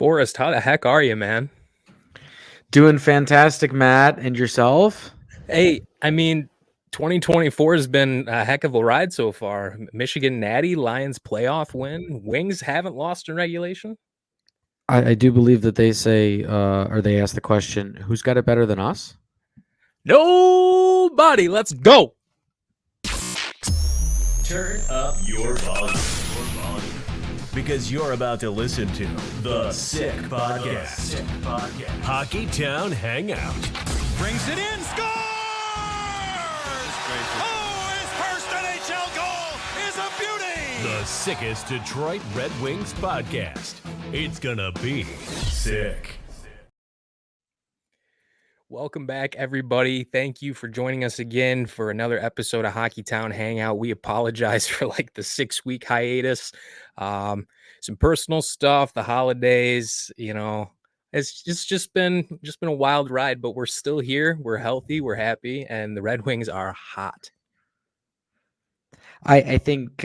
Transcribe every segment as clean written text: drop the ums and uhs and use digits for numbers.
Forrest, how the heck are you, man? Doing fantastic, Matt. And yourself? Hey, 2024 has been a heck of a ride so far. Michigan Natty, Lions playoff win. Wings haven't lost in regulation. I do believe that they say, or they ask the question, who's got it better than us? Nobody. Let's go. Turn up your volume. Because you're about to listen to The Sick Podcast. Hockey Town Hangout. Brings it in, scores! Oh, his first NHL goal is a beauty! The sickest Detroit Red Wings podcast. It's gonna be sick. Welcome back, everybody. Thank you for joining us again for another episode of Hockey Town Hangout. We apologize for like the 6-week hiatus. Some personal stuff, the holidays, it's just been a wild ride, but we're still here. We're healthy, we're happy, and the Red Wings are hot. I think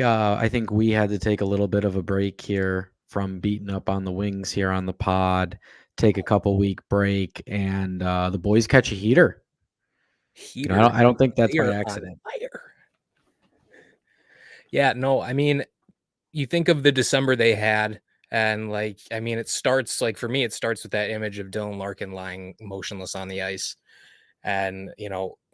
we had to take a little bit of a break here from beating up on the Wings here on the pod. Take a couple week break, and the boys catch a heater. I don't think that's by accident. Yeah, no, you think of the December they had, and it starts for me, it starts with that image of Dylan Larkin lying motionless on the ice, and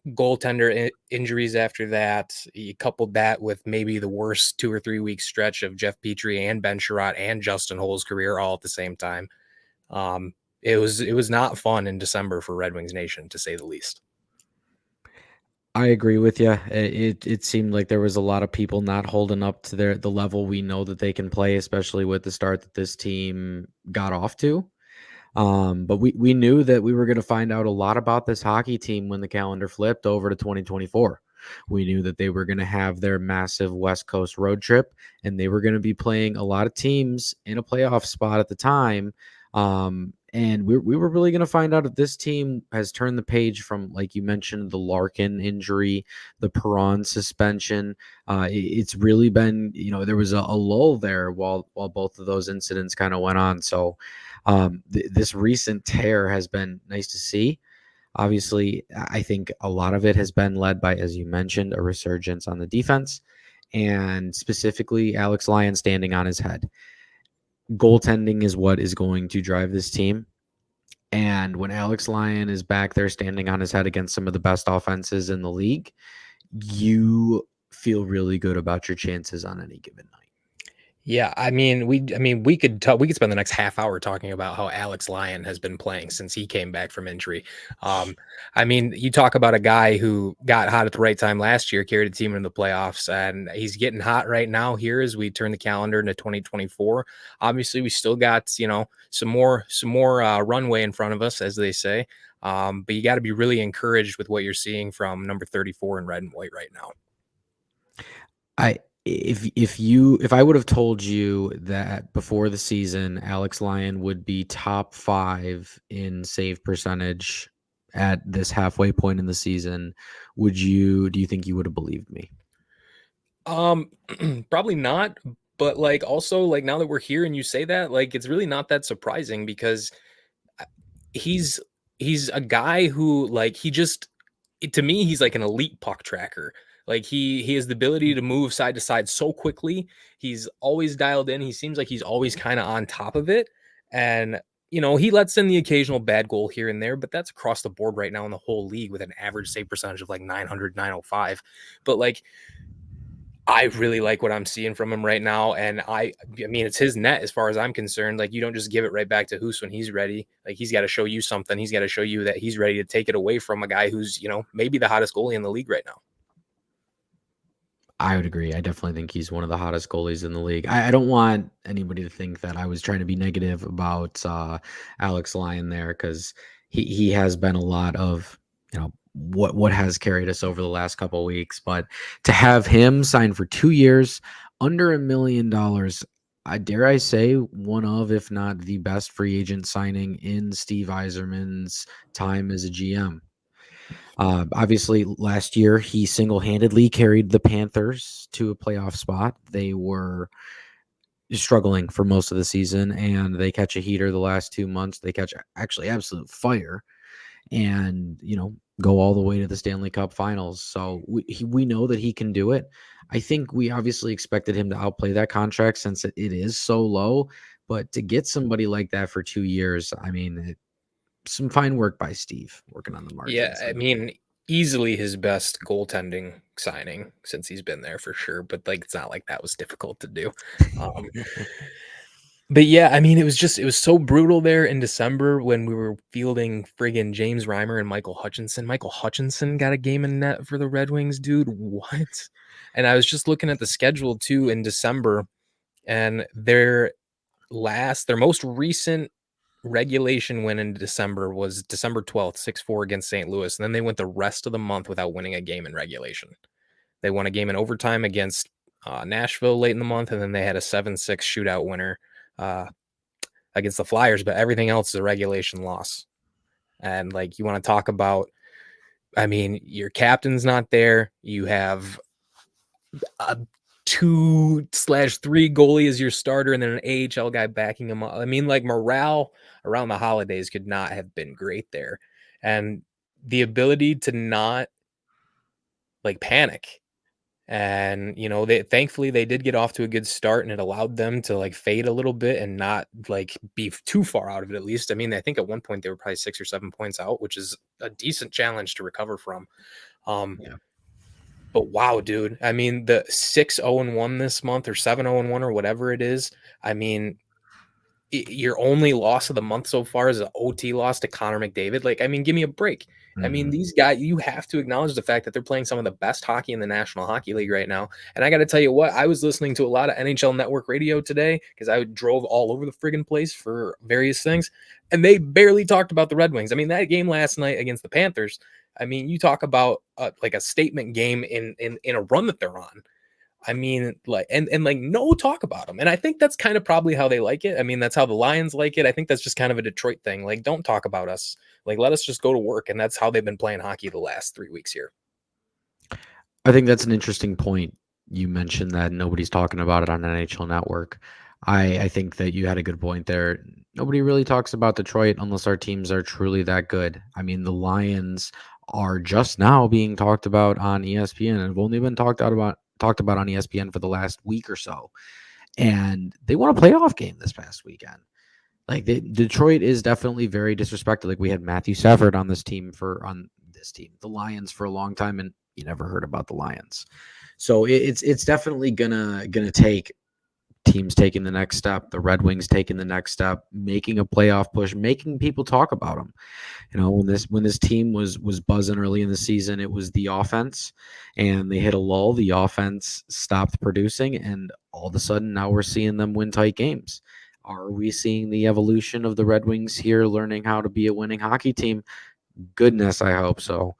goaltender injuries after that. You coupled that with maybe the worst 2 or 3 week stretch of Jeff Petrie and Ben Sherratt and Justin Holl's career all at the same time. It was not fun in December for Red Wings Nation, to say the least. I agree with you. It seemed like there was a lot of people not holding up to the level we know that they can play, especially with the start that this team got off to. But we knew that we were going to find out a lot about this hockey team when the calendar flipped over to 2024. We knew that they were going to have their massive West Coast road trip, and they were going to be playing a lot of teams in a playoff spot at the time. And we were really going to find out if this team has turned the page from, like you mentioned, the Larkin injury, the Perron suspension. It's really been, there was a lull there while both of those incidents kind of went on. So this recent tear has been nice to see. Obviously, I think a lot of it has been led by, as you mentioned, a resurgence on the defense, and specifically Alex Lyon standing on his head. Goaltending is what is going to drive this team. And when Alex Lyon is back there standing on his head against some of the best offenses in the league, you feel really good about your chances on any given night. Yeah, we could spend the next half hour talking about how Alex Lyon has been playing since he came back from injury. You talk about a guy who got hot at the right time last year, carried a team into the playoffs, and he's getting hot right now here as we turn the calendar into 2024. Obviously, we still got, some more runway in front of us, as they say. But you got to be really encouraged with what you're seeing from number 34 in red and white right now. If I would have told you that before the season, Alex Lyon would be top 5 in save percentage at this halfway point in the season, do you think you would have believed me? Probably not. But also now that we're here and you say that, it's really not that surprising, because he's a guy who to me, he's like an elite puck tracker. He has the ability to move side to side so quickly. He's always dialed in. He seems like he's always kind of on top of it. And, he lets in the occasional bad goal here and there, but that's across the board right now in the whole league with an average save percentage of 900, 905. But I really like what I'm seeing from him right now. And it's his net as far as I'm concerned. You don't just give it right back to Hoos when he's ready. He's got to show you something. He's got to show you that he's ready to take it away from a guy who's, maybe the hottest goalie in the league right now. I would agree. I definitely think he's one of the hottest goalies in the league. I don't want anybody to think that I was trying to be negative about Alex Lyon there, because he has been a lot of, what has carried us over the last couple of weeks. But to have him sign for 2 years, under $1 million, dare I say, one of, if not the best free agent signing in Steve Yzerman's time as a GM. Obviously, last year he single-handedly carried the Panthers to a playoff spot. They were struggling for most of the season, and they catch a heater the last 2 months. They catch actually absolute fire, and go all the way to the Stanley Cup Finals. So we know that he can do it. I think we obviously expected him to outplay that contract since it is so low, but to get somebody like that for 2 years, I mean, some fine work by Steve working on the Yeah, margins. I mean, easily his best goaltending signing since he's been there for sure. But like, it's not like that was difficult to do. Um, but yeah, I mean, it was so brutal there in December when we were fielding friggin' James Reimer and Michael Hutchinson. Michael Hutchinson got a game in net for the Red Wings, dude. What? And I was just looking at the schedule too in December, and their most recent regulation win in December was December 12th, 6-4 against St. Louis. And then they went the rest of the month without winning a game in regulation. They won a game in overtime against Nashville late in the month, and then they had a 7-6 shootout winner against the Flyers, but everything else is a regulation loss. And like, you want to talk about, I mean, your captain's not there. You have a 2/3 goalie as your starter and then an AHL guy backing him up. I mean, like, morale around the holidays could not have been great there. And the ability to not like panic. And thankfully they did get off to a good start, and it allowed them to like fade a little bit and not like be too far out of it, at least. I mean, I think at one point they were probably 6 or 7 points out, which is a decent challenge to recover from. Yeah. But wow, dude. I mean, the 6-0-1 this month or 7-0-1 or whatever it is. I mean, your only loss of the month so far is an OT loss to Connor McDavid. Like, I mean, give me a break. I mean, these guys, you have to acknowledge the fact that they're playing some of the best hockey in the National Hockey League right now. And I got to tell you what, I was listening to a lot of NHL Network radio today because I drove all over the friggin' place for various things, and they barely talked about the Red Wings. I mean, that game last night against the Panthers, I mean, you talk about like a statement game in a run that they're on. I mean, like, and like no talk about them. And I think that's kind of probably how they like it. I mean, that's how the Lions like it. I think that's just kind of a Detroit thing. Like, don't talk about us. Like, let us just go to work. And that's how they've been playing hockey the last 3 weeks here. I think that's an interesting point. You mentioned that nobody's talking about it on NHL Network. I think that you had a good point there. Nobody really talks about Detroit unless our teams are truly that good. I mean, the Lions are just now being talked about on ESPN and have only been talked about on ESPN for the last week or so. And they won a playoff game this past weekend. Like, Detroit is definitely very disrespected. Like, we had Matthew Stafford on the Lions for a long time, and you never heard about the Lions. So it's definitely gonna take teams taking the next step, the Red Wings taking the next step, making a playoff push, making people talk about them. When this team was buzzing early in the season, it was the offense, and they hit a lull. The offense stopped producing, and all of a sudden now we're seeing them win tight games. Are we seeing the evolution of the Red Wings here, learning how to be a winning hockey team? Goodness, I hope so.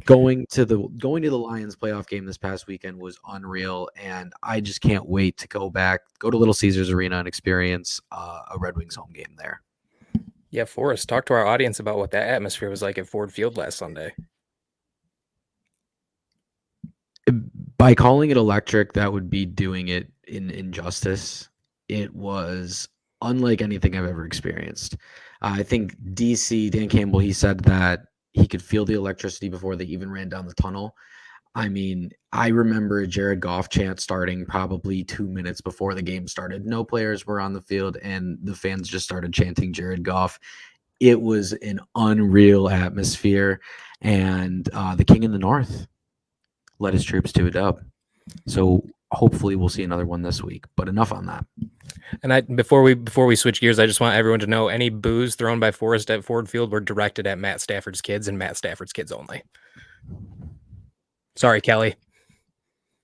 Going to the Lions playoff game this past weekend was unreal, and I just can't wait to go to Little Caesars Arena and experience a Red Wings home game there. Yeah, Forrest, talk to our audience about what that atmosphere was like at Ford Field last Sunday. By calling it electric, that would be doing it in injustice. It was unlike anything I've ever experienced. I think DC, Dan Campbell, he said that he could feel the electricity before they even ran down the tunnel. I mean, I remember a Jared Goff chant starting probably 2 minutes before the game started. No players were on the field, and the fans just started chanting Jared Goff. It was an unreal atmosphere, and the King in the North led his troops to a dub. So hopefully we'll see another one this week. But enough on that. And before we switch gears, I just want everyone to know any boos thrown by Forrest at Ford Field were directed at Matt Stafford's kids and Matt Stafford's kids only. Sorry, Kelly.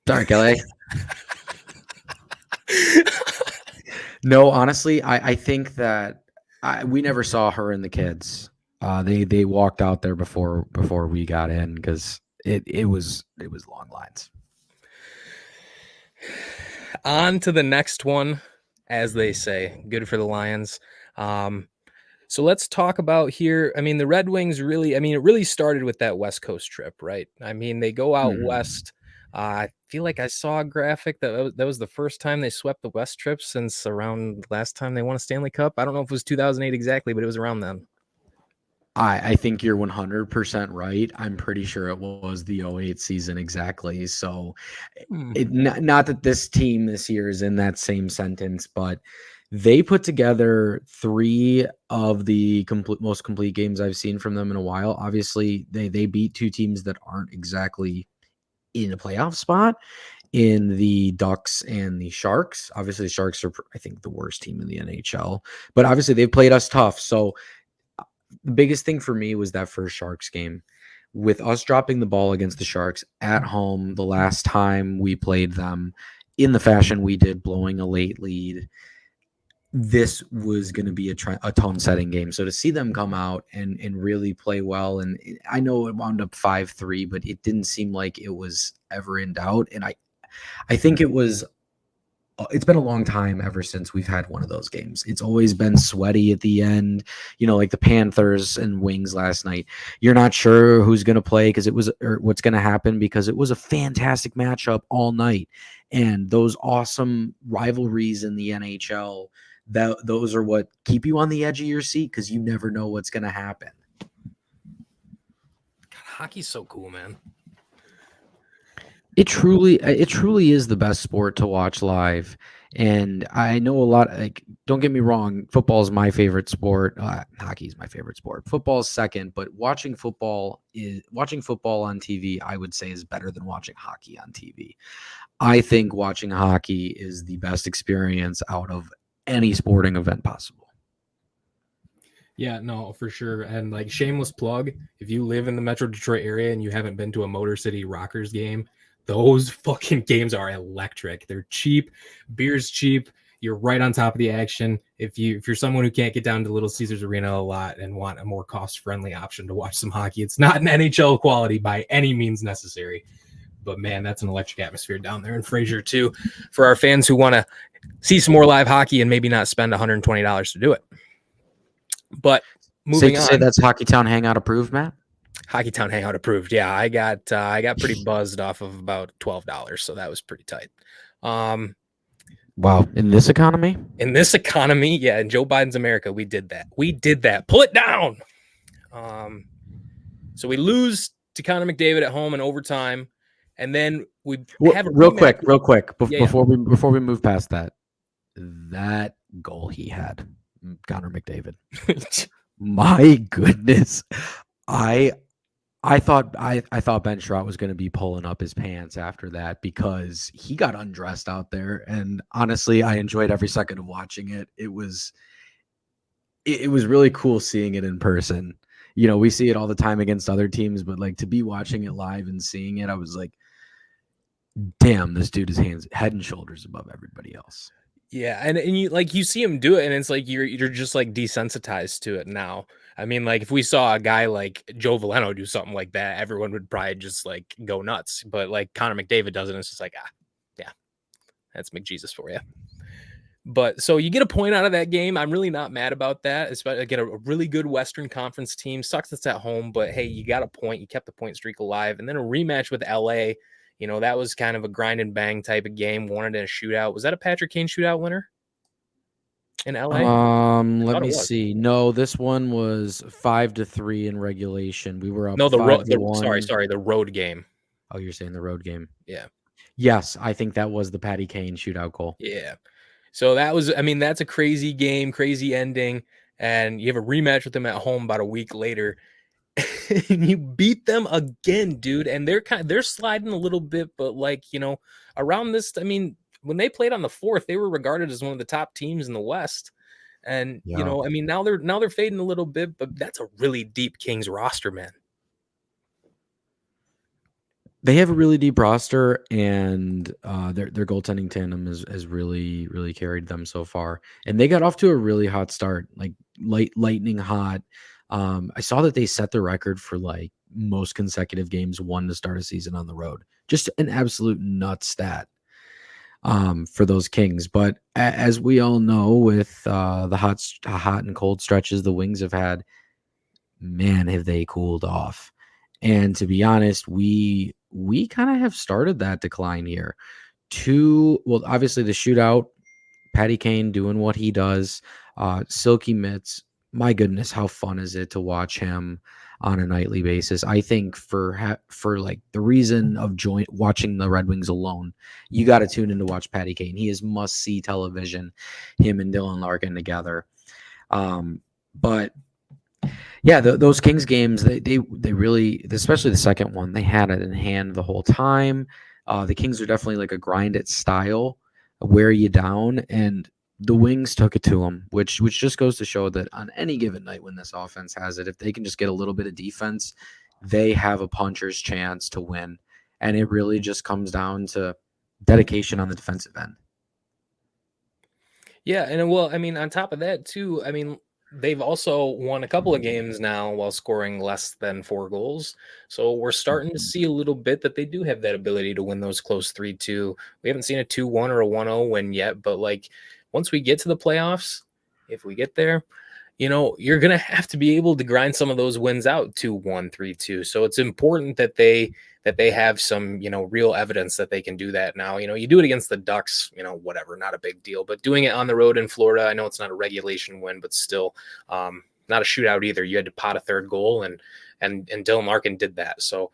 Sorry, Kelly. No, honestly, I think that we never saw her and the kids. They walked out there before we got in because it was long lines. On to the next one, as they say. Good for the Lions. So let's talk about here. I mean, the Red Wings it really started with that West Coast trip, right? I mean, they go out west. I feel like I saw a graphic that was the first time they swept the West trip since around last time they won a Stanley Cup. I don't know if it was 2008 exactly, but it was around then. I think you're 100% right. I'm pretty sure it was the '08 season exactly. So not that this team this year is in that same sentence, but they put together 3 of the most complete games I've seen from them in a while. Obviously, they beat 2 teams that aren't exactly in a playoff spot, in the Ducks and the Sharks. Obviously, the Sharks are, I think, the worst team in the NHL, but obviously they've played us tough. So the biggest thing for me was that first Sharks game, with us dropping the ball against the Sharks at home the last time we played them in the fashion we did, blowing a late lead. This was going to be a tone-setting game. So to see them come out and really play well, and I know it wound up 5-3, but it didn't seem like it was ever in doubt. And I think it's been a long time ever since we've had one of those games. It's always been sweaty at the end, like the Panthers and Wings last night. You're not sure who's going to play or what's going to happen, because it was a fantastic matchup all night. And those awesome rivalries in the NHL, those are what keep you on the edge of your seat, because you never know what's going to happen. God, hockey's so cool, man. It truly is the best sport to watch live. And I know a lot, don't get me wrong, football is my favorite sport. Hockey is my favorite sport. Football is second, but watching football on TV, I would say, is better than watching hockey on TV. I think watching hockey is the best experience out of any sporting event possible. Yeah, no, for sure. And shameless plug, if you live in the Metro Detroit area and you haven't been to a Motor City Rockers game, those fucking games are electric. They're cheap. Beer's cheap. You're right on top of the action. If you're someone who can't get down to Little Caesars Arena a lot and want a more cost-friendly option to watch some hockey, it's not an NHL quality by any means necessary. But man, that's an electric atmosphere down there in Fraser too, for our fans who want to see some more live hockey and maybe not spend $120 to do it. But moving on, on, say that's Hockeytown Hangout approved, Matt. Hockeytown Hangout approved. Yeah, I got pretty buzzed off of about $12, so that was pretty tight. Wow, in this economy? In this economy, yeah, in Joe Biden's America, we did that. Pull it down. So we lose to Connor McDavid at home in overtime, and then we have a real quick before yeah. we move past that goal he had, Connor McDavid. My goodness, I thought Ben Sherratt was going to be pulling up his pants after that, because he got undressed out there, and honestly, I enjoyed every second of watching it. It was really cool seeing it in person. We see it all the time against other teams, but to be watching it live and seeing it, I was like, damn, this dude is head and shoulders above everybody else. Yeah, and you see him do it, and it's like you're just desensitized to it now. I mean, if we saw a guy like Joe Veleno do something like that, everyone would probably just go nuts. But Connor McDavid does it, and it's just yeah, that's McJesus for you. But so you get a point out of that game. I'm really not mad about that. Especially get a really good Western Conference team. Sucks it's at home, but hey, you got a point. You kept the point streak alive, and then a rematch with LA. That was kind of a grind and bang type of game. Wanted in a shootout. Was that a Patrick Kane shootout winner in LA? Let me see. No, this one was 5-3 in regulation. We were up. No, the road game. Oh, you're saying the road game? Yeah. Yes, I think that was the Patty Kane shootout goal. Yeah. So that's a crazy game, crazy ending, and you have a rematch with them at home about a week later. And you beat them again, dude, and they're sliding a little bit, but around this, when they played on the 4th, they were regarded as one of the top teams in the West, and yeah. Now they're fading a little bit, but that's a really deep Kings roster, man. They have a really deep roster, and their goaltending tandem has really, really carried them so far, and they got off to a really hot start, lightning hot. I saw that they set the record for most consecutive games won to start a season on the road. Just an absolute nut stat for those Kings. But as we all know, with the hot and cold stretches the Wings have had, man, have they cooled off. And to be honest, we kind of have started that decline here. Well, obviously the shootout, Patty Kane doing what he does, Silky Mitts. My goodness, how fun is it to watch him on a nightly basis? I think for like the reason of watching the Red Wings alone, you got to tune in to watch Patty Kane. He is must see television. Him and Dylan Larkin together. But yeah, those Kings games, they really, especially the second one, they had it in hand the whole time. The Kings are definitely like a grind it style, wear you down, and the Wings took it to them, which just goes to show that on any given night when this offense has it, if they can just get a little bit of defense, they have a puncher's chance to win. And it really just comes down to dedication on the defensive end. Yeah, and well, I mean, on top of that too, I mean, they've also won a couple of games now while scoring less than 4 goals. So we're starting to see a little bit that they do have that ability to win those close 3-2. We haven't seen a 2-1 or a 1-0 win yet, but like once we get to the playoffs, if we get there, you know, you're going to have to be able to grind some of those wins out 2-1, 3-2. So it's important that they have some, you know, real evidence that they can do that now. You know, you do it against the Ducks, you know, whatever, not a big deal. But doing it on the road in Florida, I know it's not a regulation win, but still not a shootout either. You had to pot a third goal, and Dylan Larkin did that. So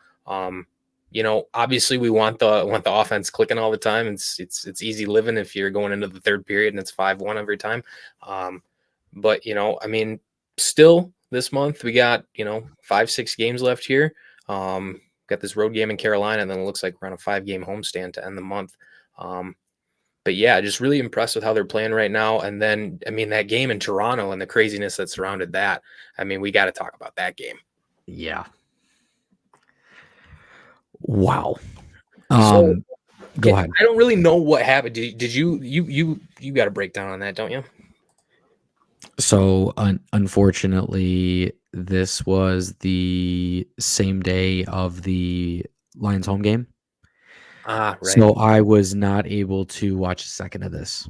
you know, obviously we want the offense clicking all the time. It's easy living if you're going into the third period and it's 5-1 every time. But you know, I mean, still this month we got, you know, 5-6 games left here. Got this road game in Carolina, and then it looks like we're on a 5-game homestand to end the month. But yeah, just really impressed with how they're playing right now. And then, I mean, that game in Toronto and the craziness that surrounded that. I mean, we got to talk about that game. Yeah. Wow. So, go ahead. I don't really know what happened. Did you got a breakdown on that, don't you? So unfortunately, this was the same day of the Lions home game. Right. So I was not able to watch a second of this.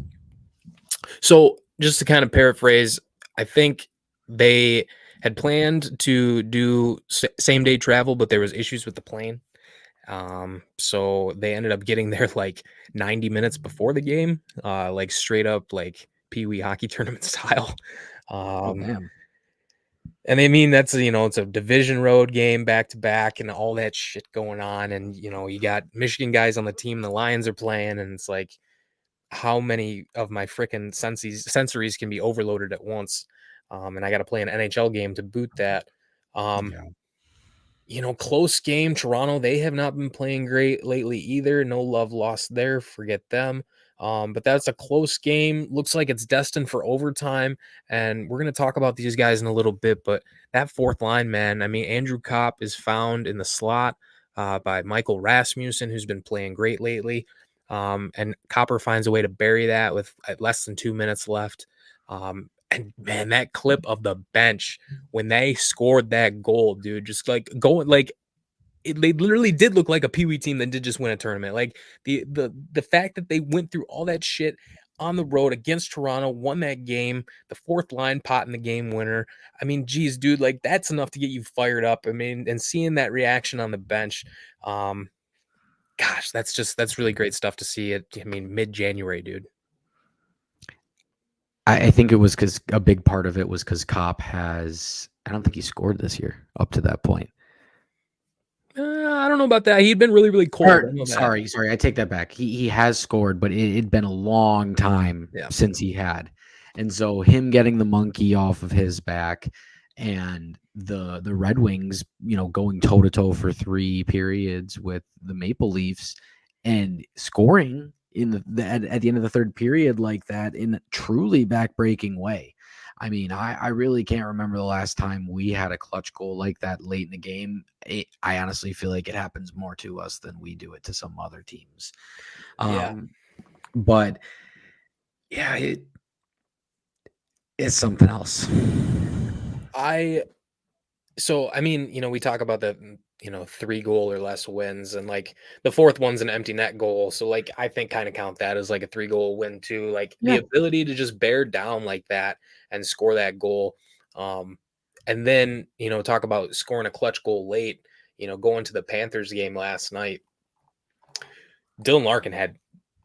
So just to kind of paraphrase, I think they had planned to do same day travel, but there was issues with the plane. So they ended up getting there like 90 minutes before the game, like straight up like Pee Wee hockey tournament style. And I mean, that's, you know, it's a division road game back to back and all that shit going on. And, you know, you got Michigan guys on the team, the Lions are playing, and it's like, how many of my freaking sensories can be overloaded at once? And I got to play an NHL game to boot that. You know, close game. Toronto, they have not been playing great lately either. No love lost there. Forget them. But that's a close game. Looks like it's destined for overtime. And we're going to talk about these guys in a little bit. But that fourth line, man, I mean, Andrew Kopp is found in the slot by Michael Rasmussen, who's been playing great lately. And Copper finds a way to bury that with less than 2 minutes left. And man, that clip of the bench when they scored that goal, dude, just like going like they literally did look like a Pee Wee team that did just win a tournament. Like the fact that they went through all that shit on the road against Toronto, won that game, the fourth line pot in the game winner. I mean, geez, dude, like that's enough to get you fired up. I mean, and seeing that reaction on the bench, gosh, that's really great stuff to see it. I mean, mid-January, dude. I think it was because a big part of it was because Kopp I don't think he scored this year up to that point. I don't know about that. He'd been really, really cold. Sorry. I take that back. He has scored, but it'd been a long time since he had. And so him getting the monkey off of his back and the Red Wings, you know, going toe to toe for 3 periods with the Maple Leafs and scoring in at the end of the third period like that in a truly backbreaking way. I mean, I really can't remember the last time we had a clutch goal like that late in the game. I honestly feel like it happens more to us than we do it to some other teams. But yeah, it's something else. So, I mean, you know, we talk about the, you know, 3 goal or less wins, and like the fourth one's an empty net goal. So like, I think kind of count that as like a 3 goal win too. Like the ability to just bear down like that and score that goal. And then, you know, talk about scoring a clutch goal late. going to the Panthers game last night, Dylan Larkin had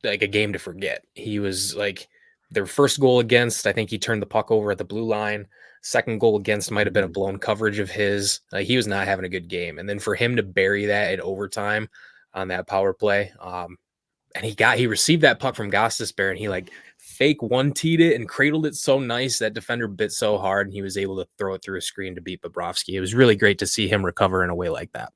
like a game to forget. He was like their first goal against, I think he turned the puck over at the blue line. Second goal against might have been a blown coverage of his. He was not having a good game. And then for him to bury that in overtime on that power play, and he received that puck from Gostisbehere, and he like fake one-teed it and cradled it so nice that defender bit so hard, and he was able to throw it through a screen to beat Bobrovsky. It was really great to see him recover in a way like that.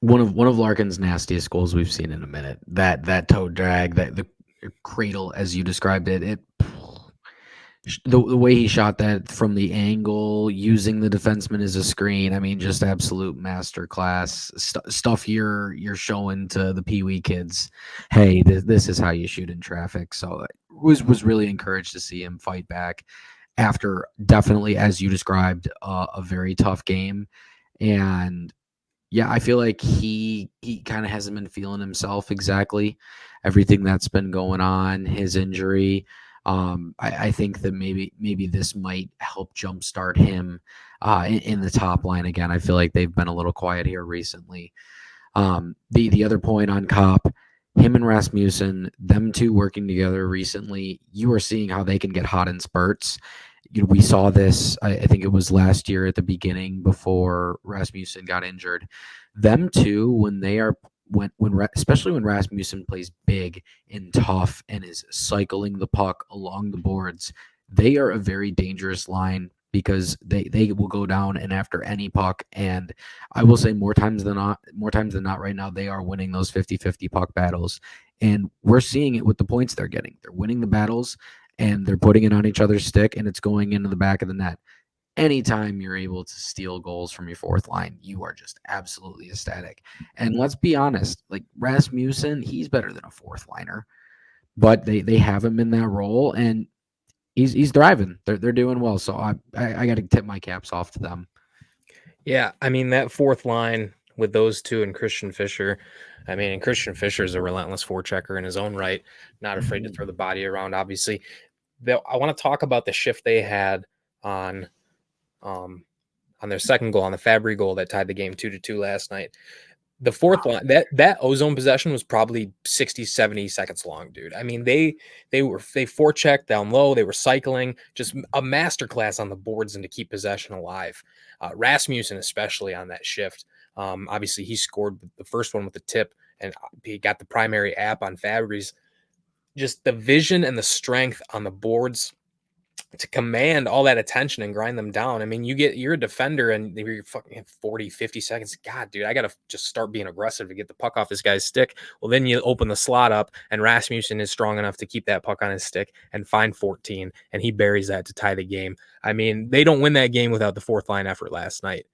One of Larkin's nastiest goals we've seen in a minute. That toe drag, that the cradle as you described it, the way he shot that from the angle, using the defenseman as a screen. I mean, just absolute masterclass stuff. You're showing to the Pee Wee kids, hey, this is how you shoot in traffic. So it was really encouraged to see him fight back after definitely, as you described, a very tough game. And yeah, I feel like he kind of hasn't been feeling himself exactly. Everything that's been going on, his injury. I think that maybe this might help jumpstart him in the top line again. I feel like they've been a little quiet here recently. The other point on Copp, him and Rasmussen, them two working together recently, you are seeing how they can get hot in spurts. We saw this, I think it was last year at the beginning before Rasmussen got injured. Them two, when they are especially when Rasmussen plays big and tough and is cycling the puck along the boards, they are a very dangerous line because they will go down and after any puck. And I will say more times than not right now, they are winning those 50-50 puck battles. And we're seeing it with the points they're getting. They're winning the battles and they're putting it on each other's stick and it's going into the back of the net. Anytime you're able to steal goals from your fourth line, you are just absolutely ecstatic. And let's be honest, like Rasmussen, he's better than a fourth liner, but they have him in that role and he's thriving. They're doing well. So I got to tip my caps off to them. Yeah, I mean that fourth line with those two and Christian Fischer. I mean, and Christian Fischer is a relentless forechecker in his own right, not afraid to throw the body around. Obviously, I want to talk about the shift they had on their second goal, on the Fabry goal that tied the game 2-2 last night. The fourth line, that ozone possession was probably 60, 70 seconds long, dude. I mean, they forechecked down low. They were cycling, just a masterclass on the boards and to keep possession alive. Rasmussen, especially on that shift. Obviously, he scored the first one with the tip, and he got the primary app on Fabry's. Just the vision and the strength on the boards to command all that attention and grind them down. I mean, you're a defender and you're fucking 40, 50 seconds. God, dude, I got to just start being aggressive to get the puck off this guy's stick. Well, then you open the slot up and Rasmussen is strong enough to keep that puck on his stick and find 14, and he buries that to tie the game. I mean, they don't win that game without the fourth line effort last night.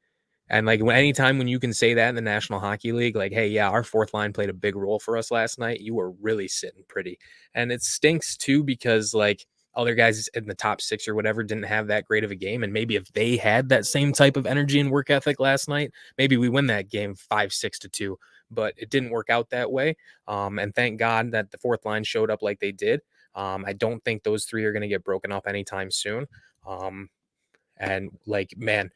And like anytime when you can say that in the National Hockey League, like, hey, yeah, our fourth line played a big role for us last night, you were really sitting pretty. And it stinks too, because like other guys in the top six or whatever didn't have that great of a game. And maybe if they had that same type of energy and work ethic last night, maybe we win that game 5-6-2, but it didn't work out that way. And thank God that the fourth line showed up like they did. I don't think those three are going to get broken up anytime soon. And like, man,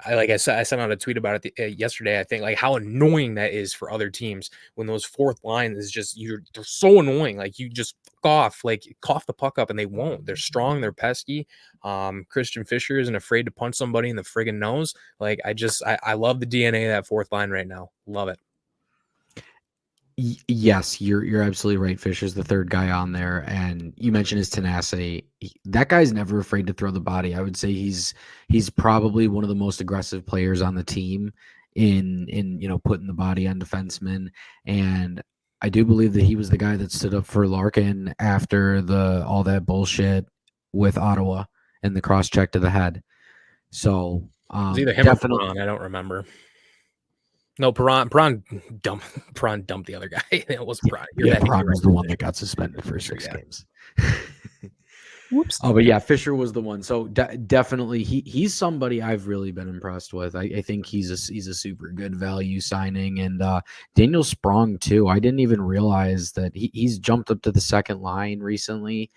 I sent out a tweet about it yesterday. I think like how annoying that is for other teams when those fourth line is just they're so annoying. Like you just cough the puck up and they won't. They're strong. They're pesky. Christian Fischer isn't afraid to punch somebody in the friggin' nose. Like I love the DNA of that fourth line right now. Love it. Yes, you're absolutely right. Fisher's the third guy on there, and you mentioned his tenacity. That guy's never afraid to throw the body. I would say he's probably one of the most aggressive players on the team in putting the body on defensemen. And I do believe that he was the guy that stood up for Larkin after all that bullshit with Ottawa and the cross check to the head. So it was either him or Perron, I don't remember. No, Perron dumped the other guy. It was Perron. Perron was the one that got suspended for 6 games. Whoops. Oh, but yeah, Fischer was the one. So definitely, he's somebody I've really been impressed with. I think he's a super good value signing, and Daniel Sprong too. I didn't even realize that he's jumped up to the second line recently,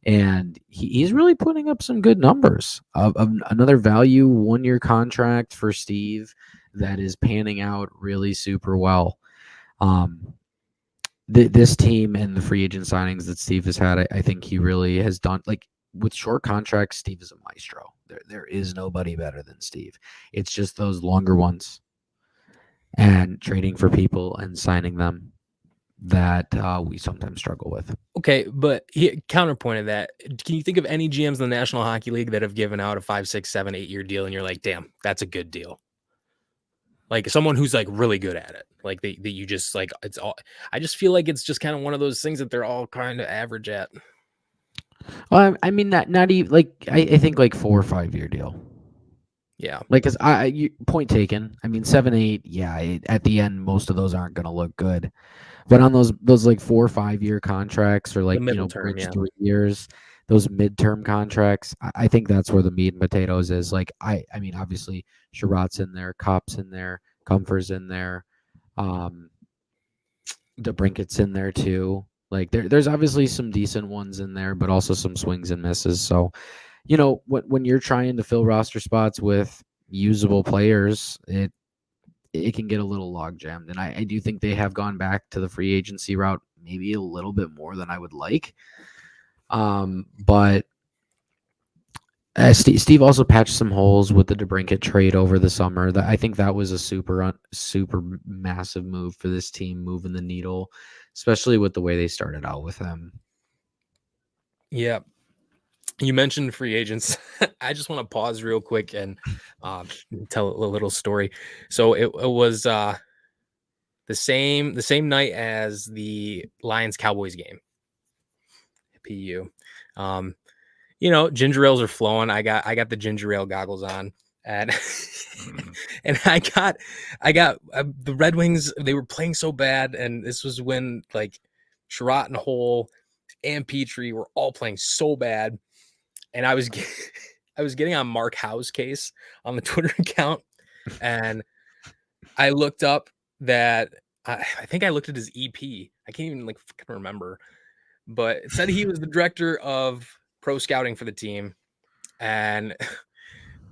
and he's really putting up some good numbers. Another value 1-year contract for Steve that is panning out really super well. This team and the free agent signings that Steve has had, I think he really has done, like, with short contracts, Steve is a maestro. There is nobody better than Steve. It's just those longer ones and trading for people and signing them that we sometimes struggle with. Okay, but counterpoint of that, can you think of any GMs in the National Hockey League that have given out a 5, 6, 7, 8-year deal and you're like, damn, that's a good deal? Like someone who's like really good at it, like that you just like, it's all, I just feel like it's just kind of one of those things that they're all kind of average at. Well, I mean, not even like, I think like 4 or 5 year deal. Yeah. Like, cause point taken. I mean, 7, 8. Yeah. At the end, most of those aren't going to look good, but on those like 4 or 5 year contracts, or like, middle term, bridge yeah. 3 years, those midterm contracts, I think that's where the meat and potatoes is. Like, I mean, obviously Sherratt's in there, Kopp's in there, Comfort's in there, DeBrincat's in there too. Like, there's obviously some decent ones in there, but also some swings and misses. So, when you're trying to fill roster spots with usable players, it can get a little log jammed. And I do think they have gone back to the free agency route maybe a little bit more than I would like. But Steve also patched some holes with the DeBrincat trade over the summer. That I think that was a super massive move for this team, moving the needle, especially with the way they started out with him. Yeah. You mentioned free agents. I just want to pause real quick and tell a little story. So it was the same night as the Lions Cowboys game. PU. Ginger ales are flowing. I got the ginger ale goggles on, and and I got the Red Wings. They were playing so bad, and this was when like Sherratt and Hole and Petrie were all playing so bad. And I was getting on Mark Howe's case on the Twitter account, and I looked up that I think I looked at his EP. I can't even remember, but it said he was the director of pro scouting for the team, and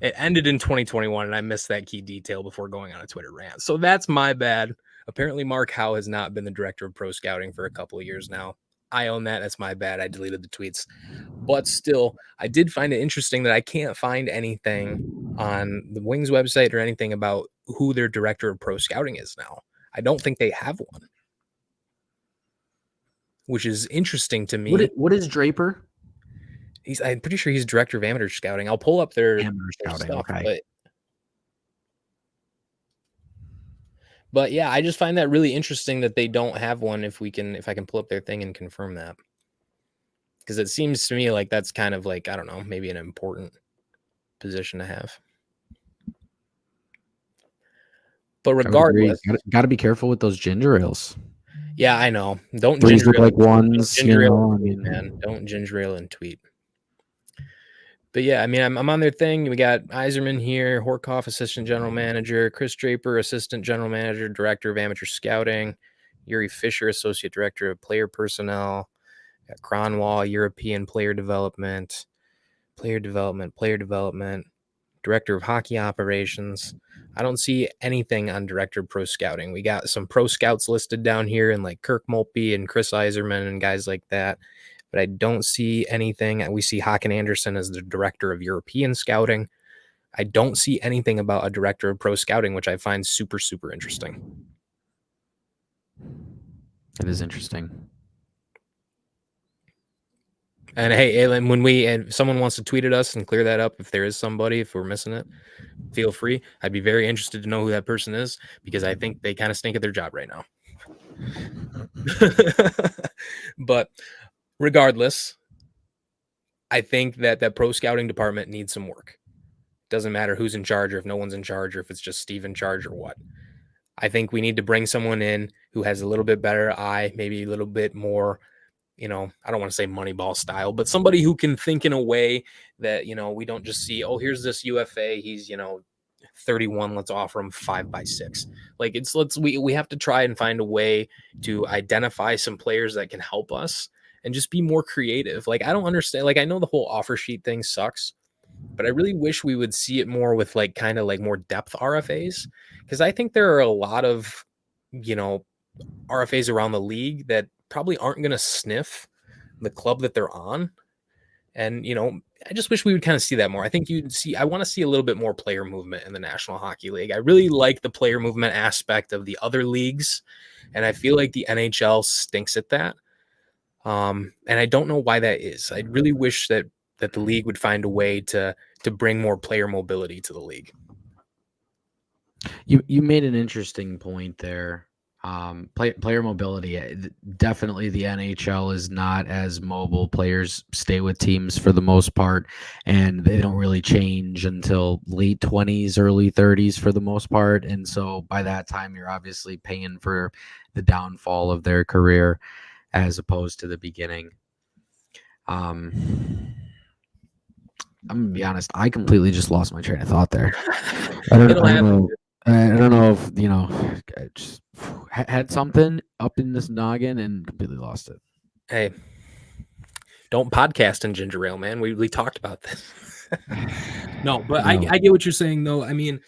it ended in 2021. And I missed that key detail before going on a Twitter rant. So that's my bad. Apparently, Mark Howe has not been the director of pro scouting for a couple of years now. I own that. That's my bad. I deleted the tweets. But still, I did find it interesting that I can't find anything on the Wings website or anything about who their director of pro scouting is now. I don't think they have one, which is interesting to me. What is Draper? I'm pretty sure he's director of amateur scouting. I'll pull up their scouting. Stuff, Okay. But yeah, I just find that really interesting that they don't have one. If I can pull up their thing and confirm that, because it seems to me like that's kind of like, I don't know, maybe an important position to have. But regardless, got to be careful with those ginger ales. Yeah, I know. Don't These ginger look ale, like ones. ginger ale, man. Don't ginger ale and tweet. But yeah, I mean, I'm on their thing. We got Yzerman here, Horkoff, assistant general manager, Chris Draper, assistant general manager, director of amateur scouting, Yuri Fisher, associate director of player personnel, got Cronwall, European player development, director of hockey operations. I don't see anything on director of pro scouting. We got some pro scouts listed down here, and like Kirk Mulpey and Chris Yzerman and guys like that. But I don't see anything. We see Håkan Andersson as the director of European scouting. I don't see anything about a director of pro scouting, which I find super, super interesting. It is interesting. And hey, Aylin, when someone wants to tweet at us and clear that up, if there is somebody, if we're missing it, feel free. I'd be very interested to know who that person is, because I think they kind of stink at their job right now. But regardless, I think that pro scouting department needs some work. Doesn't matter who's in charge, or if no one's in charge, or if it's just Steve in charge or what. I think we need to bring someone in who has a little bit better eye, maybe a little bit more, I don't want to say Moneyball style, but somebody who can think in a way that, we don't just see, oh, here's this UFA. He's, 31. Let's offer him 5x6. Like we have to try and find a way to identify some players that can help us and just be more creative. Like, I don't understand. Like, I know the whole offer sheet thing sucks, but I really wish we would see it more with like kind of like more depth RFAs, because I think there are a lot of, you know, RFAs around the league that probably aren't going to sniff the club that they're on. And, you know, I just wish we would kind of see that more. I think I want to see a little bit more player movement in the National Hockey League. I really like the player movement aspect of the other leagues, and I feel like the NHL stinks at that. And I don't know why that is. I really wish that the league would find a way to bring more player mobility to the league. You made an interesting point there. Player mobility, definitely the NHL is not as mobile. Players stay with teams for the most part, and they don't really change until late 20s, early 30s for the most part. And so by that time, you're obviously paying for the downfall of their career as opposed to the beginning. I'm gonna be honest, I completely just lost my train of thought there. I don't know. I don't know if, I just had something up in this noggin and completely lost it. Hey, don't podcast in ginger ale, man. We talked about this. No, but no. I get what you're saying, though. I mean,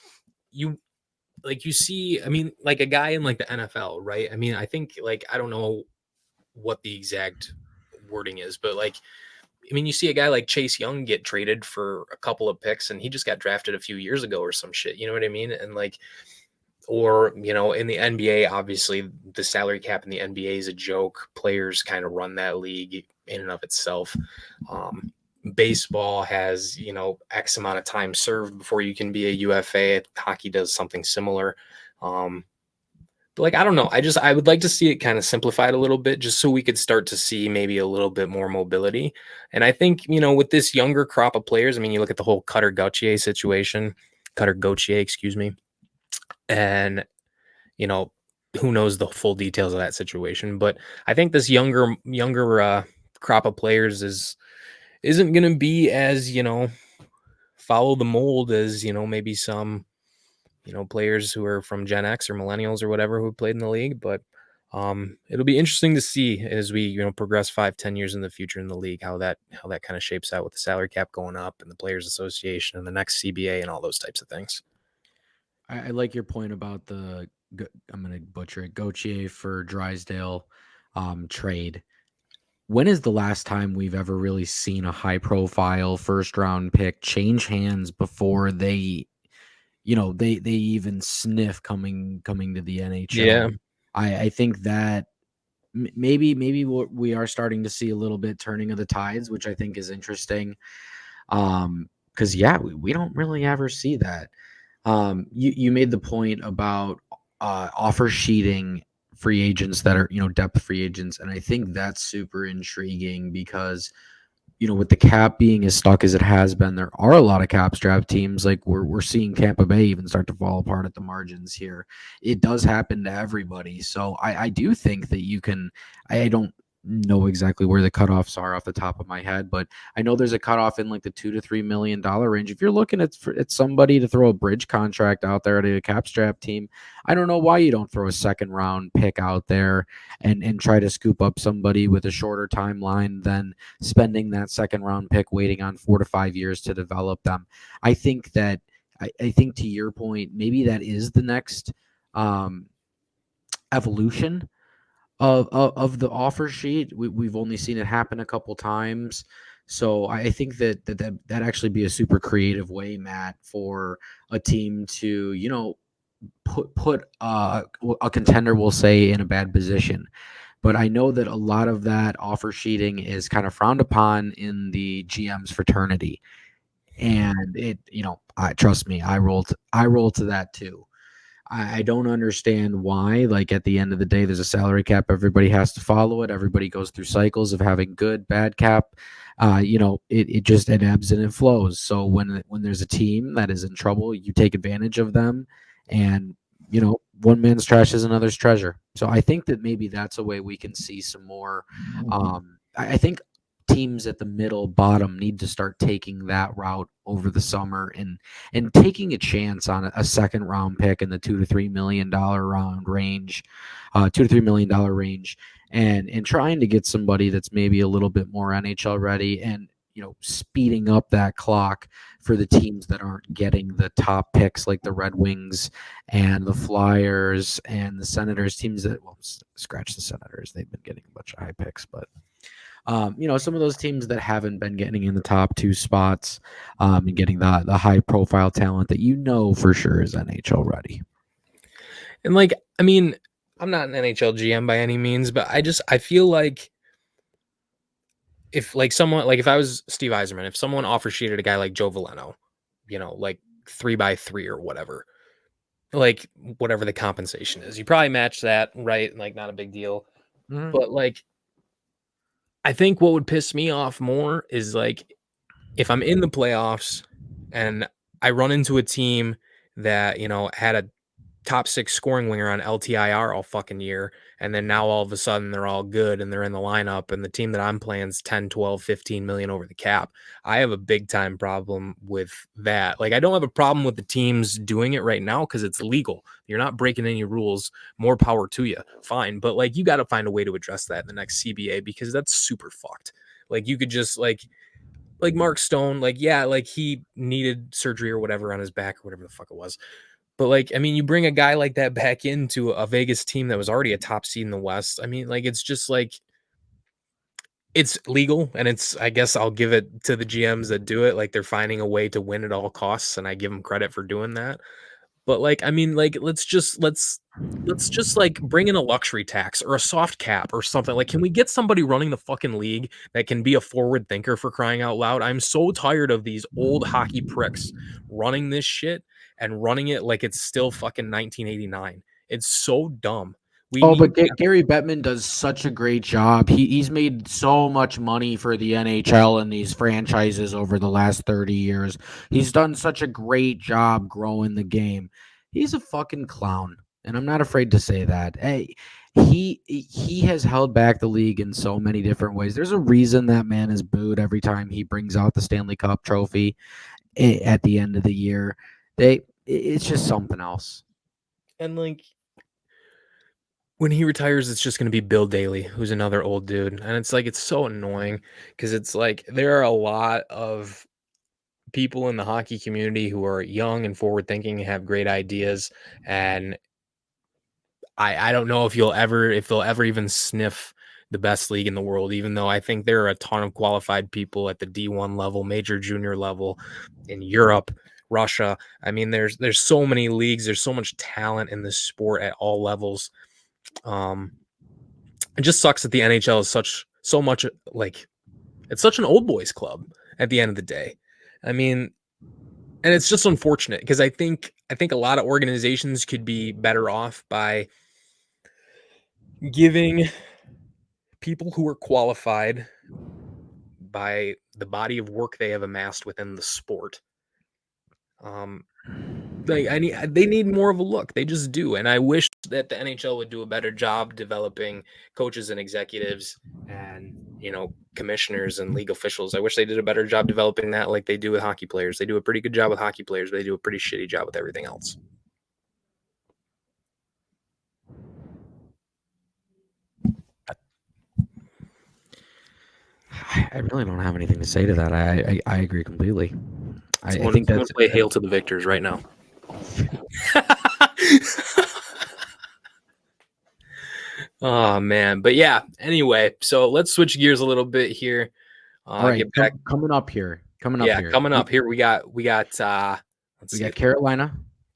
you see, I mean, like a guy in like the NFL, right? I mean, I think like, I don't know what the exact wording is, but like, I mean, you see a guy like Chase Young get traded for a couple of picks, and he just got drafted a few years ago or some shit. You know what I mean? And like, or, you know, in the NBA, obviously the salary cap in the NBA is a joke. Players kind of run that league in and of itself. Baseball has, you know, X amount of time served before you can be a UFA. Hockey does something similar. But like, I don't know. I would like to see it kind of simplified a little bit, just so we could start to see maybe a little bit more mobility. And I think, you know, with this younger crop of players, I mean, you look at the whole Cutter Gauthier, excuse me. And, you know, who knows the full details of that situation. But I think this younger crop of players isn't going to be as, you know, follow the mold as, you know, maybe some, you know, players who are from Gen X or millennials or whatever who played in the league. But it'll be interesting to see as we, you know, progress 5-10 years in the future in the league, how that kind of shapes out with the salary cap going up and the Players Association and the next CBA and all those types of things. I like your point about I'm going to butcher it, Gauthier for Drysdale trade. When is the last time we've ever really seen a high-profile first-round pick change hands before they, you know, they even sniff coming to the NHL? Yeah, I think that maybe we are starting to see a little bit turning of the tides, which I think is interesting. Because we don't really ever see that. You made the point about offer sheeting free agents that are, you know, depth free agents, and I think that's super intriguing because, you know, with the cap being as stuck as it has been, there are a lot of cap strap teams. Like we're seeing Tampa Bay even start to fall apart at the margins here. It does happen to everybody. So I do think that you can. I don't know exactly where the cutoffs are off the top of my head, but I know there's a cutoff in like the $2 to $3 million range. If you're looking at somebody to throw a bridge contract out there at a cap strap team, I don't know why you don't throw a second round pick out there and try to scoop up somebody with a shorter timeline than spending that second round pick waiting on 4 to 5 years to develop them. I think that I think to your point, maybe that is the next evolution of the offer sheet. We've only seen it happen a couple times. So I think that actually be a super creative way, Matt, for a team to, you know, put a contender, we'll say, in a bad position. But I know that a lot of that offer sheeting is kind of frowned upon in the GM's fraternity. And it, you know, trust me, I roll to that too. I don't understand why. Like at the end of the day, there's a salary cap. Everybody has to follow it. Everybody goes through cycles of having good, bad cap. You know, it ebbs and it flows. So when there's a team that is in trouble, you take advantage of them. And, you know, one man's trash is another's treasure. So I think that maybe that's a way we can see some more. I think teams at the middle bottom need to start taking that route over the summer and taking a chance on a second round pick in the $2 to $3 million round range, $2 to $3 million range, and trying to get somebody that's maybe a little bit more NHL ready, and speeding up that clock for the teams that aren't getting the top picks, like the Red Wings and the Flyers and the Senators, teams that, well, scratch the Senators, they've been getting a bunch of high picks, but some of those teams that haven't been getting in the top 2 spots, and getting the high profile talent that for sure is NHL ready. And I'm not an NHL GM by any means, but I feel like if if I was Steve Yzerman, if someone offer sheeted a guy like Joe Veleno, 3x3 or whatever, whatever the compensation is, you probably match that, right? Not a big deal. Mm-hmm. But I think what would piss me off more is if I'm in the playoffs and I run into a team that, had a top 6 scoring winger on LTIR all fucking year, and then now all of a sudden they're all good and they're in the lineup, and the team that I'm playing is 10, 12, 15 million over the cap. I have a big time problem with that. I don't have a problem with the teams doing it right now because it's legal. You're not breaking any rules. More power to you. Fine. But you got to find a way to address that in the next CBA, because that's super fucked. You could just like Mark Stone, he needed surgery or whatever on his back or whatever the fuck it was. But you bring a guy like that back into a Vegas team that was already a top seed in the West. It's just it's legal, and I guess I'll give it to the GMs that do it. They're finding a way to win at all costs, and I give them credit for doing that. But let's just bring in a luxury tax or a soft cap or something. Can we get somebody running the fucking league that can be a forward thinker, for crying out loud? I'm so tired of these old hockey pricks running this shit and running it like it's still fucking 1989. It's so dumb. But Gary Bettman does such a great job. He's made so much money for the NHL and these franchises over the last 30 years. He's done such a great job growing the game. He's a fucking clown, and I'm not afraid to say that. Hey, he has held back the league in so many different ways. There's a reason that man is booed every time he brings out the Stanley Cup trophy at the end of the year. It's just something else. And when he retires, it's just going to be Bill Daly, who's another old dude. And it's so annoying because it's there are a lot of people in the hockey community who are young and forward thinking and have great ideas. And I don't know if they'll ever even sniff the best league in the world, even though I think there are a ton of qualified people at the D1 level, major junior level in Europe, Russia. There's so many leagues. There's so much talent in this sport at all levels. It just sucks that the NHL is so much it's such an old boys club at the end of the day. And it's just unfortunate because I think a lot of organizations could be better off by giving people who are qualified by the body of work they have amassed within the sport. They need more of a look. They just do. And I wish that the NHL would do a better job developing coaches and executives and, commissioners and league officials. I wish they did a better job developing that like they do with hockey players. They do a pretty good job with hockey players, but they do a pretty shitty job with everything else. I really don't have anything to say to that. I agree completely. I think that's play Hail to the Victors right now. Oh man, but yeah. Anyway, so let's switch gears a little bit here. All right, coming up here. Coming up here. We got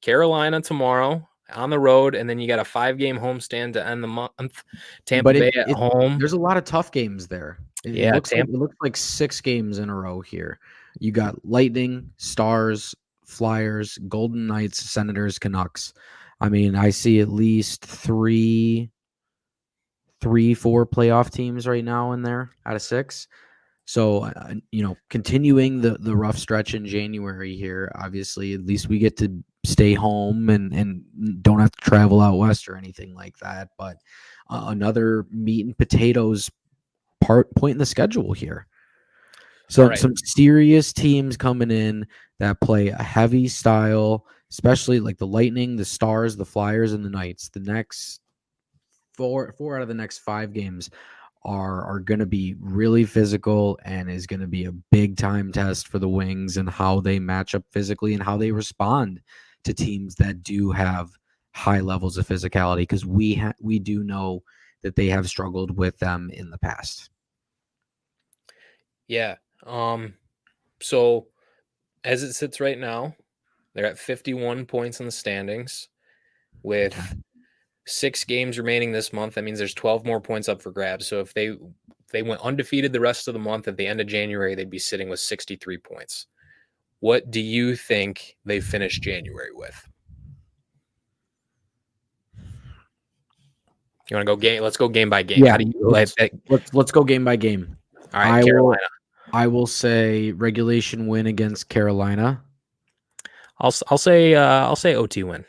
Carolina tomorrow on the road, and then you got a 5-game homestand to end the month. Tampa Bay at home. There's a lot of tough games there. It looks like 6 games in a row here. You got Lightning, Stars, Flyers, Golden Knights, Senators, Canucks. I see at least 3, 4 playoff teams right now in there out of 6. So, continuing the rough stretch in January here, obviously, at least we get to stay home and don't have to travel out west or anything like that. But another meat and potatoes point in the schedule here. So right. some serious teams coming in that play a heavy style, especially like the Lightning, the Stars, the Flyers, and the Knights. The next four out of the next 5 games are going to be really physical and is going to be a big time test for the Wings and how they match up physically and how they respond to teams that do have high levels of physicality, because we do know that they have struggled with them in the past. Yeah. So as it sits right now, they're at 51 points in the standings with Okay. 6 games remaining this month. That means there's 12 more points up for grabs. So if they went undefeated the rest of the month, at the end of January, they'd be sitting with 63 points. What do you think they finish January with? You want to go game? Let's go game by game. Yeah, How do you like that? let's go game by game. All right, Carolina. I will say regulation win against Carolina. I'll say OT win.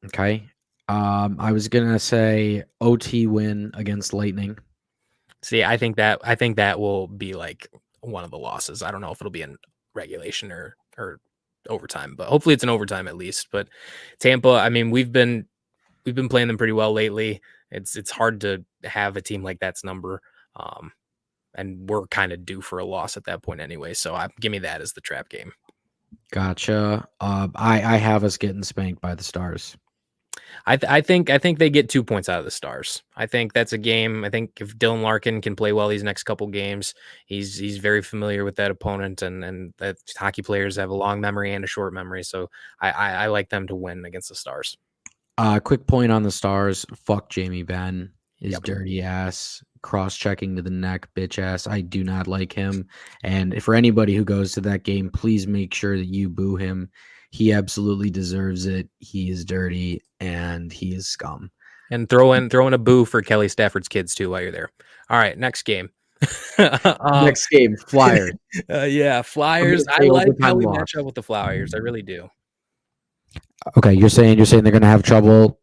Okay. I was gonna say OT win against Lightning. See, I think that will be like one of the losses. I don't know if it'll be in regulation or overtime, but hopefully it's an overtime at least. But Tampa, I mean, we've been playing them pretty well lately. It's hard to have a team like that's number, and we're kind of due for a loss at that point anyway. So give me that as the trap game. Gotcha. I have us getting spanked by the Stars. I think they get 2 points out of the Stars. I think that's a game. I think if Dylan Larkin can play well these next couple games, he's very familiar with that opponent, and that hockey players have a long memory and a short memory. So I like them to win against the Stars. Quick point on the Stars. Fuck Jamie Benn. His Yep. dirty ass, cross-checking to the neck, bitch ass. I do not like him. And for anybody who goes to that game, please make sure that you boo him. He absolutely deserves it. He is dirty and he is scum. And throw in a boo for Kelly Stafford's kids too while you're there. All right, next game. Next game, Flyers. Yeah, Flyers. I like how we match up with the Flyers. I really do. Okay, you're saying they're gonna have trouble.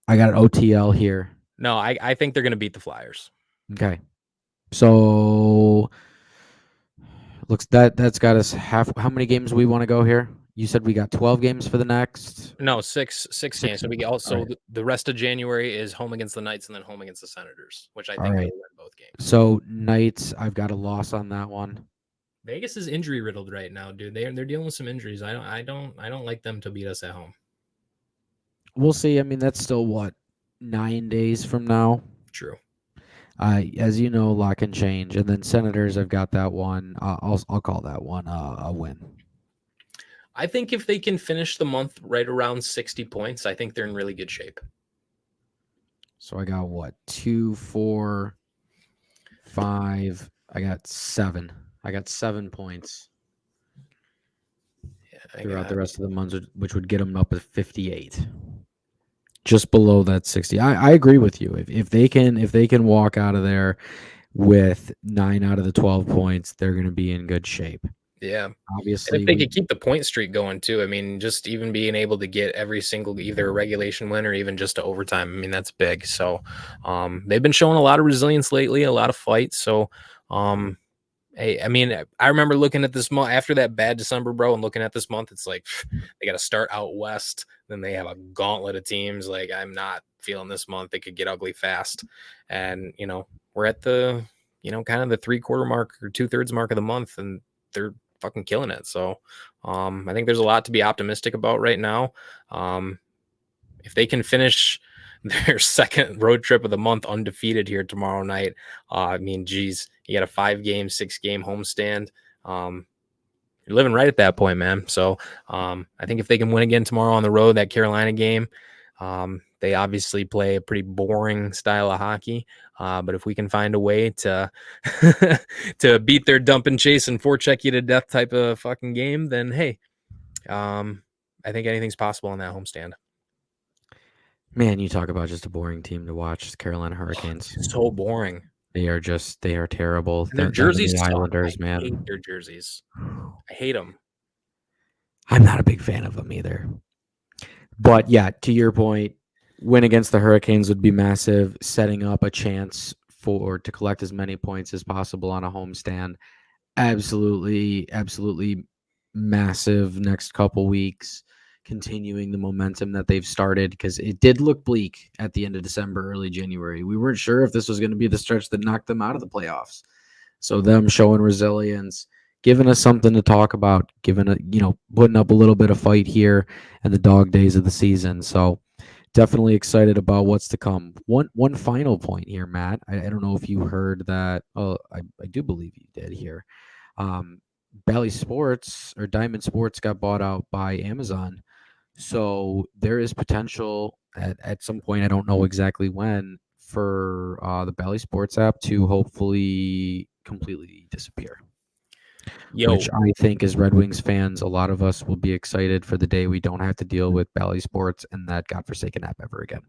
I got an OTL here. No, I think they're gonna beat the Flyers. Okay, so looks that's got us half. How many games we want to go here? You said we got 12 games for the next. No, six games. So we also right. the rest of January is home against the Knights and then home against the Senators, which I think right. they'll win both games. So Knights, I've got a loss on that one. Vegas is injury riddled right now, dude. They're dealing with some injuries. I don't like them to beat us at home. We'll see. I mean, that's still what, 9 days from now. True. As you know, lock and change. And then Senators, I've got that one. I'll call that one a win. I think if they can finish the month right around 60 points, I think they're in really good shape. So I got what? 2, 4, 5. I got 7. I got 7 points throughout the rest of the months, which would get them up at 58. Just below that 60. I agree with you. If they can walk out of there with 9 out of the 12 points, they're going to be in good shape. Yeah, obviously. And if they could keep the point streak going too, I mean, just even being able to get every single either a regulation win or even just to overtime, I mean, that's big. So, they've been showing a lot of resilience lately, a lot of fight. So, hey, I mean, I remember looking at this month after that bad December, bro, and looking at this month, it's like they got to start out west. Then they have a gauntlet of teams. Like, I'm not feeling this month. It could get ugly fast. And, we're at the, kind of the 3/4 mark or 2/3 mark of the month, and they're fucking killing it. So, I think there's a lot to be optimistic about right now. If they can finish their second road trip of the month undefeated here tomorrow night, I mean, geez, you got a 5-game, 6-game homestand. You're living right at that point, man. So I think if they can win again tomorrow on the road, that Carolina game, they obviously play a pretty boring style of hockey. But if we can find a way to to beat their dump and chase and forecheck you to death type of fucking game, then hey, I think anything's possible on that homestand. Man, you talk about just a boring team to watch. Carolina Hurricanes. So boring. They are terrible. Their jerseys, the Islanders, man. I hate their jerseys. I hate them. I'm not a big fan of them either. But yeah, to your point, win against the Hurricanes would be massive, setting up a chance to collect as many points as possible on a homestand. Absolutely massive next couple weeks, continuing the momentum that they've started, because it did look bleak at the end of December, early January. We weren't sure if this was going to be the stretch that knocked them out of the playoffs. So them showing resilience, giving us something to talk about, putting up a little bit of fight here in the dog days of the season. So definitely excited about what's to come. One final point here, Matt. I don't know if you heard that. Oh, I do believe you did hear. Bally Sports or Diamond Sports got bought out by Amazon. So there is potential at some point, I don't know exactly when, for the Bally Sports app to hopefully completely disappear. Yo, Which I think, as Red Wings fans, a lot of us will be excited for the day we don't have to deal with Bally Sports and that godforsaken app ever again.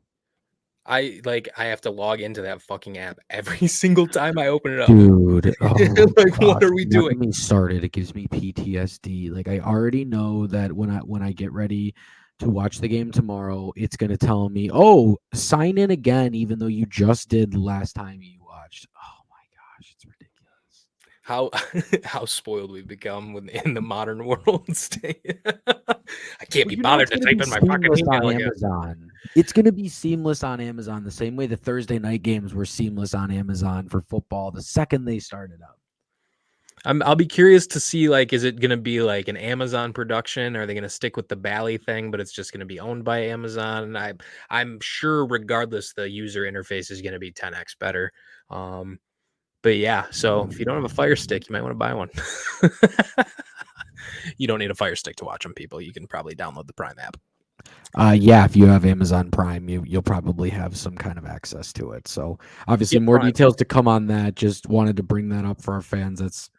I have to log into that fucking app every single time I open it up. Dude, oh Like, what God, are we not doing? get me started. It gives me PTSD. Like, I already know that when I get ready to watch the game tomorrow, it's gonna tell me, "Oh, sign in again," even though you just did last time you watched. Oh my gosh, it's ridiculous. How spoiled we've become in the modern world. I can't Well, be you know bothered it's to gonna type be in my fucking seamless on email again. Amazon. It's gonna be seamless on Amazon the same way the Thursday night games were seamless on Amazon for football the second they started up. I'll be curious to see, like, is it going to be like an Amazon production? Or are they going to stick with the Bally thing, but it's just going to be owned by Amazon? I'm sure, regardless, the user interface is going to be 10x better. But yeah, so if you don't have a Fire Stick, you might want to buy one. You don't need a Fire Stick to watch them, people. You can probably download the Prime app. Yeah, if you have Amazon Prime, you'll probably have some kind of access to it. So obviously, Get more Prime. details to come on that. Just wanted to bring that up for our fans.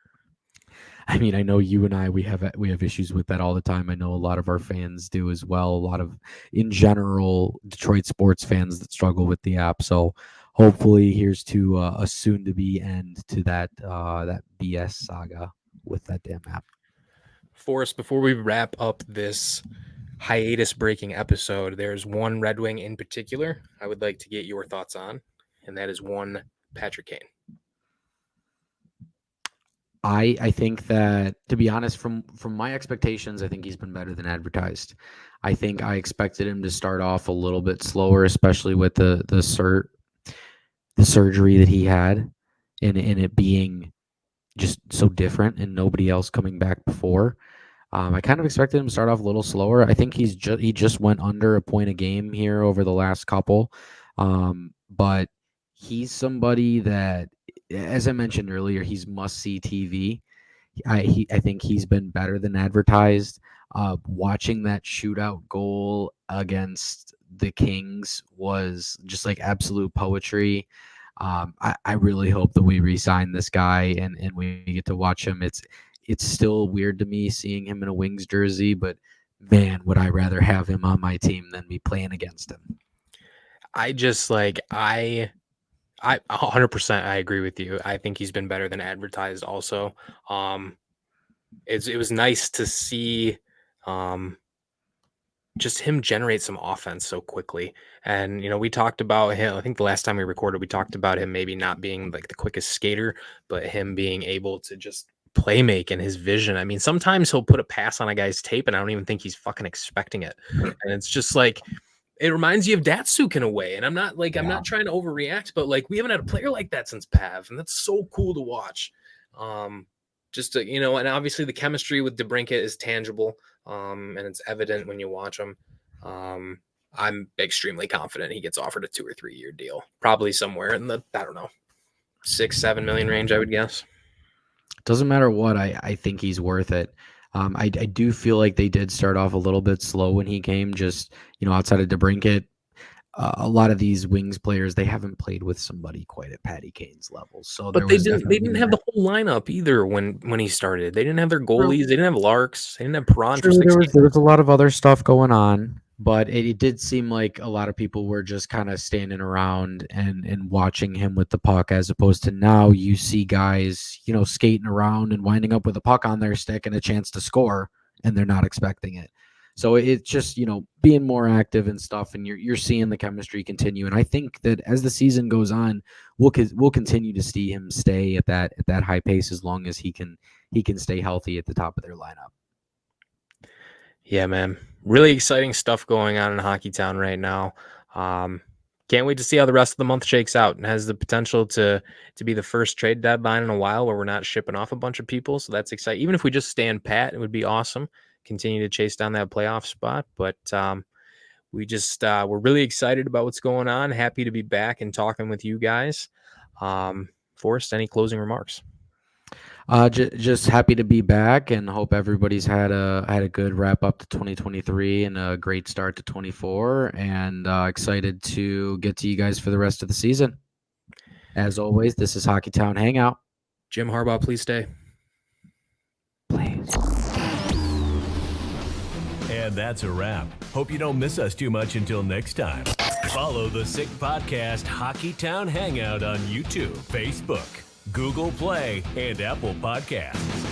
I know you and I we have issues with that all the time. I know a lot of our fans do as well. A lot of, in general, Detroit sports fans that struggle with the app. So hopefully, here's to a soon to be end to that BS saga with that damn app. Forrest, before we wrap up this hiatus breaking episode, there's one Red Wing in particular I would like to get your thoughts on, and that is one Patrick Kane. I think that, to be honest, from my expectations, I think he's been better than advertised. I think I expected him to start off a little bit slower, especially with the surgery that he had, and it being just so different and nobody else coming back before. I kind of expected him to start off a little slower. I think he just went under a point a game here over the last couple, but he's somebody that, as I mentioned earlier, he's must-see TV. I think he's been better than advertised. Watching that shootout goal against the Kings was just like absolute poetry. I really hope that we re-sign this guy and we get to watch him. It's still weird to me seeing him in a Wings jersey, but man, would I rather have him on my team than be playing against him. I just I 100% I agree with you. I think he's been better than advertised also. It was nice to see just him generate some offense so quickly. And, we talked about him. I think the last time we recorded, we talked about him maybe not being like the quickest skater, but him being able to just play make and his vision. I mean, sometimes he'll put a pass on a guy's tape and I don't even think he's fucking expecting it. And it's just like, it reminds you of Datsuk in a way. And I'm not trying to overreact, but like, we haven't had a player like that since Pav, and that's so cool to watch. Just to, and obviously the chemistry with DeBrincat is tangible. And it's evident when you watch him. I'm extremely confident he gets offered a 2 or 3 year deal, probably somewhere in the, I don't know, 6-7 million range, I would guess. Doesn't matter what, I think he's worth it. I do feel like they did start off a little bit slow when he came, just, outside of DeBrincat. A lot of these Wings players, they haven't played with somebody quite at Patty Kane's level. So, but they didn't have the whole lineup either when he started. They didn't have their goalies. They didn't have Larks. They didn't have Perron for 6 games. There was a lot of other stuff going on, but it did seem like a lot of people were just kind of standing around and watching him with the puck, as opposed to now you see guys, skating around and winding up with a puck on their stick and a chance to score, and they're not expecting it. So it's just, being more active and stuff, and you're seeing the chemistry continue. And I think that as the season goes on, we'll continue to see him stay at that high pace as long as he can stay healthy at the top of their lineup. Yeah, man. Really exciting stuff going on in Hockey Town right now. Can't wait to see how the rest of the month shakes out, and has the potential to be the first trade deadline in a while where we're not shipping off a bunch of people. So that's exciting. Even if we just stand pat, it would be awesome. Continue to chase down that playoff spot. But we're really excited about what's going on. Happy to be back and talking with you guys. Forrest, any closing remarks? Just happy to be back, and hope everybody's had a good wrap up to 2023 and a great start to 24, and excited to get to you guys for the rest of the season. As always, this is Hockey Town Hangout. Jim Harbaugh, please stay. Please. And that's a wrap. Hope you don't miss us too much until next time. Follow the Sick Podcast Hockey Town Hangout on YouTube, Facebook, Google Play, and Apple Podcasts.